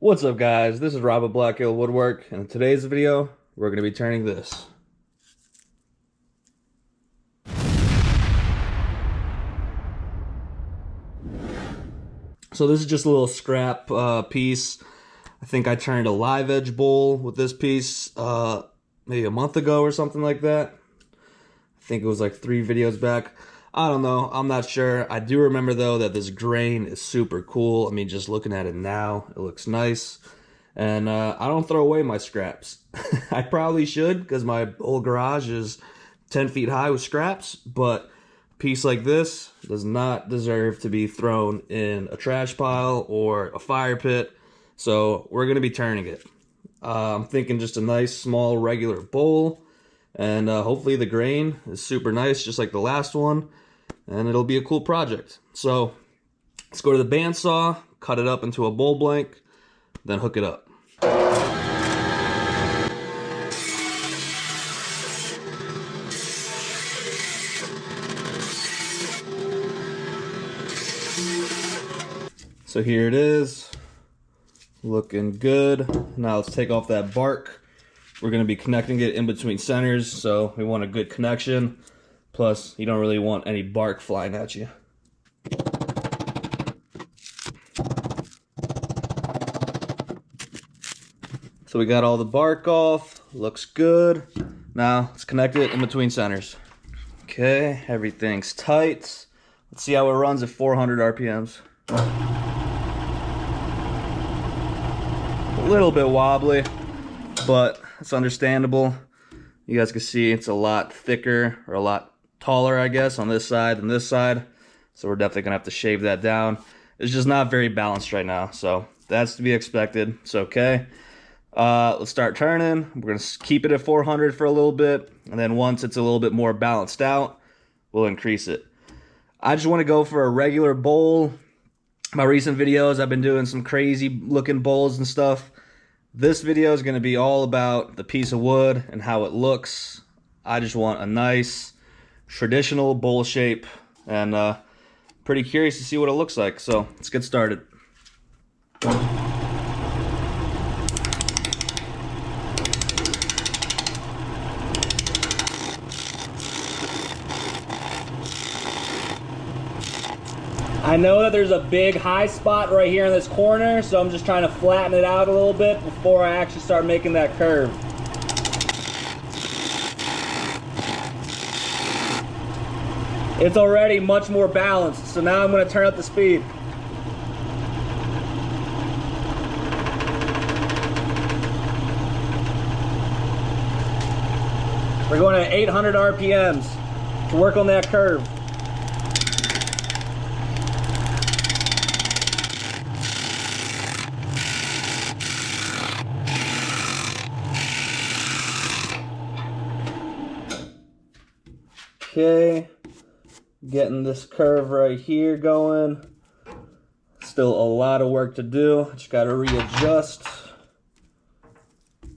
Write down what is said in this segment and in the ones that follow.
What's up, guys? This is Rob at Black Hill Woodwork, and in today's video we're going to be turning this. So this is just a little scrap piece. I think I turned a live edge bowl with this piece maybe a month ago or something like that. I think it was like 3 videos back. I don't know, I'm not sure. I do remember though that this grain is super cool. I mean, just looking at it now, it looks nice. And I don't throw away my scraps. I probably should, because my whole garage is 10 feet high with scraps, but a piece like this does not deserve to be thrown in a trash pile or a fire pit. So we're gonna be turning it. I'm thinking just a nice small regular bowl, and hopefully the grain is super nice, just like the last one, and it'll be a cool project. So let's go to the bandsaw, cut it up into a bowl blank, then hook it up. So here it is, looking good. Now let's take off that bark. We're going to be connecting it in between centers, so we want a good connection. Plus, you don't really want any bark flying at you. So we got all the bark off, looks good. Now let's connect it in between centers. Okay, everything's tight. Let's see how it runs at 400 RPMs. A little bit wobbly, but it's understandable. You guys can see it's a lot thicker, or a lot taller, I guess, on this side than this side. So we're definitely gonna have to shave that down. It's just not very balanced right now, so that's to be expected. It's okay. Let's start turning. We're gonna keep it at 400 for a little bit, and then once it's a little bit more balanced out, we'll increase it. I just want to go for a regular bowl. My recent videos, I've been doing some crazy looking bowls and stuff. This video is going to be all about the piece of wood and how it looks. I just want a nice traditional bowl shape, and pretty curious to see what it looks like. So let's get started. I know that there's a big high spot right here in this corner, so I'm just trying to flatten it out a little bit before I actually start making that curve. It's already much more balanced, so now I'm going to turn up the speed. We're going at 800 RPMs to work on that curve. Okay, getting this curve right here going. Still a lot of work to do. Just got to readjust. And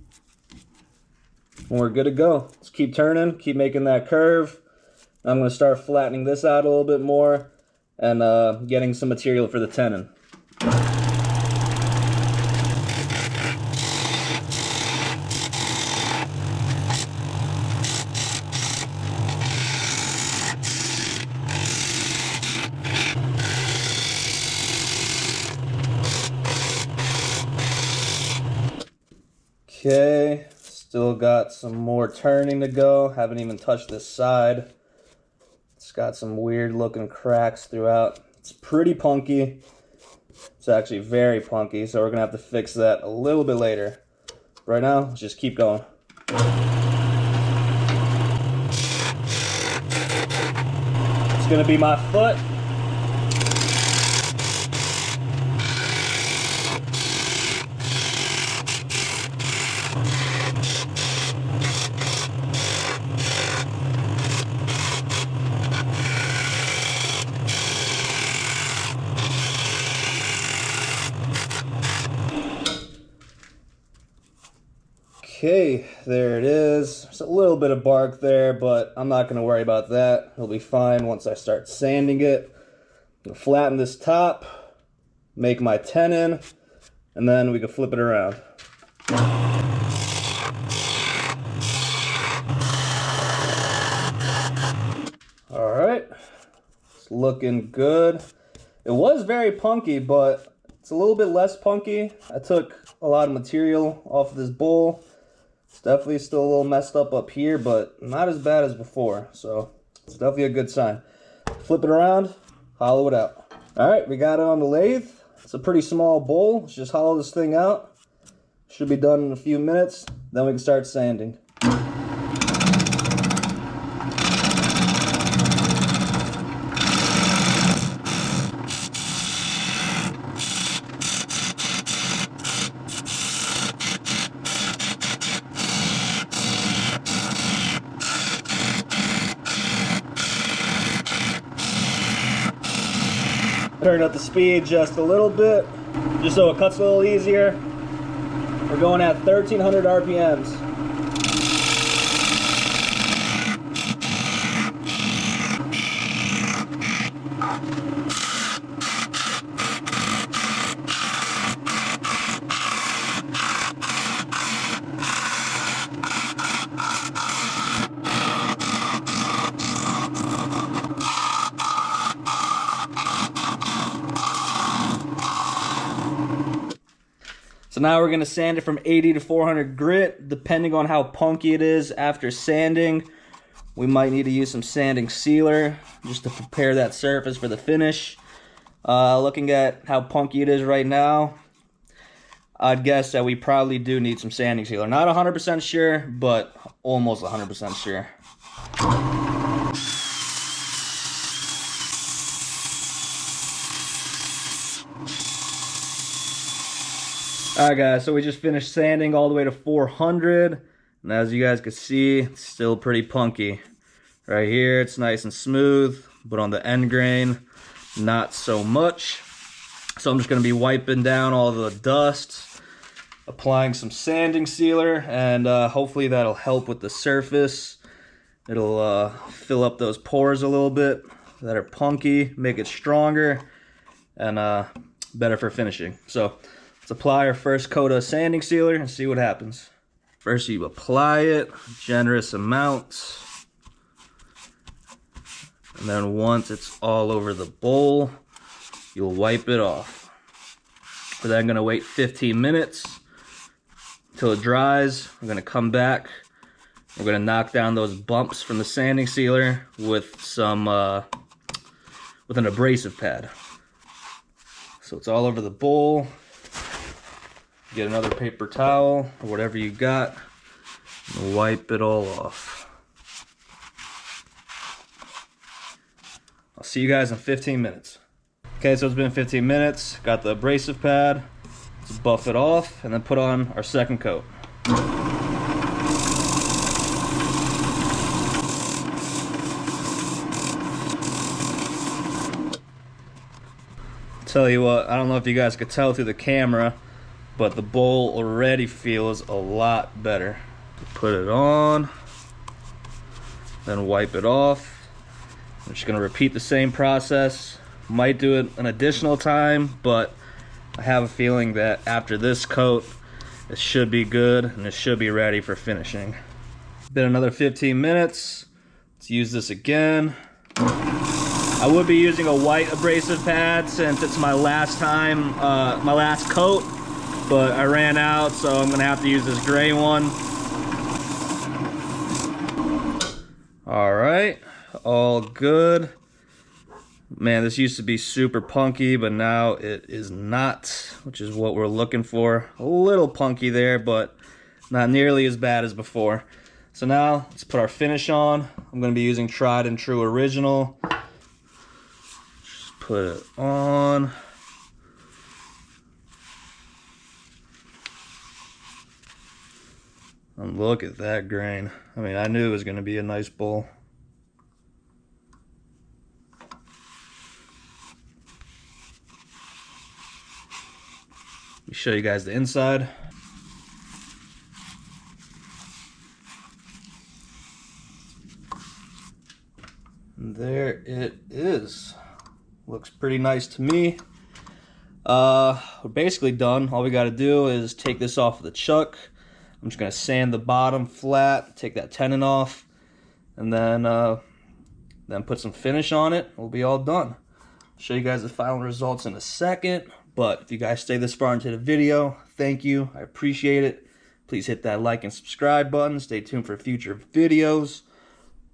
we're good to go. Let's keep turning, keep making that curve. I'm going to start flattening this out a little bit more and getting some material for the tenon. Okay, still got some more turning to go. Haven't even touched this side. It's got some weird looking cracks throughout. It's pretty punky. It's actually very punky, so we're gonna have to fix that a little bit later. Right now, let's just keep going. It's gonna be my foot. Okay, there it is. There's a little bit of bark there, but I'm not going to worry about that. It'll be fine once I start sanding it. I'm going to flatten this top, make my tenon, and then we can flip it around. All right, it's looking good. It was very punky, but it's a little bit less punky. I took a lot of material off of this bowl. It's definitely still a little messed up here, but not as bad as before, so it's definitely a good sign. Flip it around, hollow it out. All right, we got it on the lathe. It's a pretty small bowl. Let's just hollow this thing out. Should be done in a few minutes. Then we can start sanding. Turn up the speed just a little bit, just so it cuts a little easier. We're going at 1300 RPMs. So now we're gonna sand it from 80 to 400 grit, depending on how punky it is after sanding. We might need to use some sanding sealer just to prepare that surface for the finish. Looking at how punky it is right now, I'd guess that we probably do need some sanding sealer. Not 100% sure, but almost 100% sure. Alright guys, so we just finished sanding all the way to 400, and as you guys can see, it's still pretty punky. Right here, it's nice and smooth, but on the end grain, not so much. So I'm just going to be wiping down all the dust, applying some sanding sealer, and hopefully that'll help with the surface. It'll fill up those pores a little bit that are punky, make it stronger, and better for finishing. So let's apply our first coat of sanding sealer and see what happens. First you apply it, generous amounts. And then once it's all over the bowl, you'll wipe it off. We're then gonna wait 15 minutes until it dries. We're gonna come back. We're gonna knock down those bumps from the sanding sealer with some, with an abrasive pad. So it's all over the bowl. Get another paper towel or whatever you got and wipe it all off. I'll see you guys in 15 minutes. Okay, so it's been 15 minutes. Got the abrasive pad. Let's buff it off and then put on our second coat. Tell you what, I don't know if you guys could tell through the camera, but the bowl already feels a lot better. Put it on, then wipe it off. I'm just gonna repeat the same process. Might do it an additional time, but I have a feeling that after this coat, it should be good and it should be ready for finishing. Been another 15 minutes. Let's use this again. I would be using a white abrasive pad since it's my last time, my last coat. But I ran out, so I'm gonna have to use this gray one. All right, all good. Man, this used to be super punky, but now it is not, which is what we're looking for. A little punky there, but not nearly as bad as before. So now let's put our finish on. I'm gonna be using tried and true original. Just put it on. And look at that grain. I mean, I knew it was going to be a nice bowl. Let me show you guys the inside. And there it is. Looks pretty nice to me. We're basically done. All we got to do is take this off of the chuck. I'm just going to sand the bottom flat, take that tenon off, and then put some finish on it. We'll be all done. I'll show you guys the final results in a second, but if you guys stay this far into the video, thank you. I appreciate it. Please hit that like and subscribe button. Stay tuned for future videos,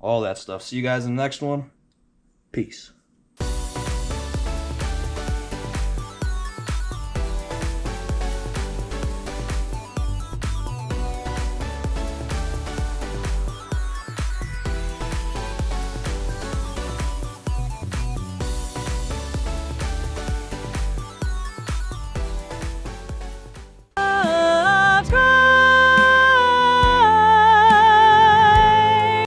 all that stuff. See you guys in the next one. Peace.